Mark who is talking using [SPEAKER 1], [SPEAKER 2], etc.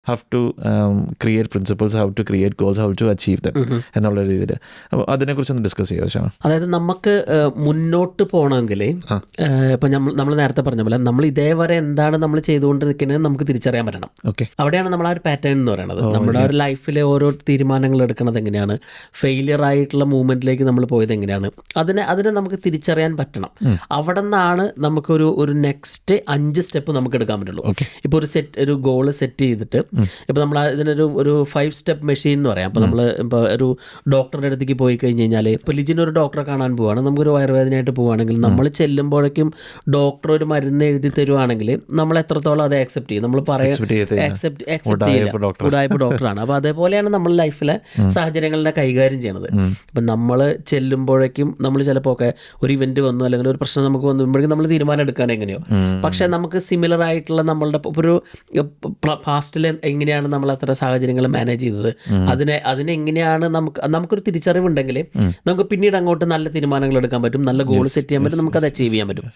[SPEAKER 1] Have to create principles, how to create goals, how to achieve them എന്നുള്ള രീതിയിൽ. അപ്പോൾ അതിനെക്കുറിച്ചൊന്ന് discuss ചെയ്യാം ശ്യാം.
[SPEAKER 2] അതായത് നമുക്ക് മുന്നോട്ട് പോകണമെങ്കിൽ ഇപ്പം നമ്മൾ നേരത്തെ പറഞ്ഞ പോലെ നമ്മൾ ഇതേവരെ എന്താണ് നമ്മൾ ചെയ്തുകൊണ്ട് നിൽക്കുന്നത് നമുക്ക് തിരിച്ചറിയാൻ പറ്റണം.
[SPEAKER 1] ഓക്കെ,
[SPEAKER 2] അവിടെയാണ് നമ്മൾ ആ ഒരു പാറ്റേൺ എന്ന് പറയുന്നത്. നമ്മുടെ ഒരു ലൈഫിലെ ഓരോ തീരുമാനങ്ങൾ എടുക്കുന്നത് എങ്ങനെയാണ്, ഫെയിലിയർ ആയിട്ടുള്ള മൂവ്മെന്റിലേക്ക് നമ്മൾ പോയത് എങ്ങനെയാണ്, അതിനെ നമുക്ക് തിരിച്ചറിയാൻ പറ്റണം. അവിടെ നിന്നാണ് നമുക്കൊരു നെക്സ്റ്റ് 5 സ്റ്റെപ്പ് നമുക്ക് എടുക്കാൻ പറ്റുള്ളൂ. ഇപ്പോൾ ഒരു ഗോള് സെറ്റ് ചെയ്തിട്ട് ഇപ്പോൾ നമ്മൾ ഇതിനൊരു 5 സ്റ്റെപ്പ് മെഷീൻ എന്ന് പറയാം. അപ്പോൾ നമ്മൾ ഇപ്പോൾ ഒരു ഡോക്ടറുടെ അടുത്തേക്ക് പോയി കഴിഞ്ഞ് കഴിഞ്ഞാൽ, ഇപ്പോൾ ലിജിനൊരു ഡോക്ടറെ കാണാൻ പോവുകയാണ്, നമുക്കൊരു വയറുവേദനയായിട്ട് പോവുകയാണെങ്കിൽ നമ്മൾ ചെല്ലുമ്പോഴേക്കും ഡോക്ടർ ഒരു മരുന്ന് എഴുതി തരുവാണെങ്കിൽ നമ്മൾ എത്രത്തോളം അത് ആക്സെപ്റ്റ് ചെയ്യും? നമ്മൾ ആക്സെപ്റ്റ് ചെയ്യില്ല, ഉടായ്പ ഡോക്ടറാണ്. അപ്പോൾ അതേപോലെയാണ് നമ്മൾ ലൈഫിലെ സാഹചര്യങ്ങളെ കൈകാര്യം ചെയ്യണത്. ഇപ്പം നമ്മൾ ചെല്ലുമ്പോഴേക്കും നമ്മൾ ചിലപ്പോൾ ഒക്കെ ഒരു ഇവന്റ് വന്നു അല്ലെങ്കിൽ ഒരു പ്രശ്നം നമുക്ക് വന്നുമ്പോഴേക്കും നമ്മൾ തീരുമാനം എടുക്കുകയാണ് എങ്ങനെയോ. പക്ഷേ നമുക്ക് സിമിലർ ആയിട്ടുള്ള നമ്മളുടെ ഒരു പാസ്റ്റിൽ എങ്ങനെയാണ് നമ്മൾ അത്ര സാഹചര്യങ്ങൾ മാനേജ് ചെയ്തത്, അതിനെങ്ങനെയാണ് നമുക്കൊരു തിരിച്ചറിവുണ്ടെങ്കിൽ നമുക്ക് പിന്നീട് അങ്ങോട്ട് നല്ല തീരുമാനങ്ങൾ എടുക്കാൻ പറ്റും, നല്ല ഗോൾ സെറ്റ് ചെയ്യാൻ പറ്റും, നമുക്കത് അച്ചീവ് ചെയ്യാൻ പറ്റും.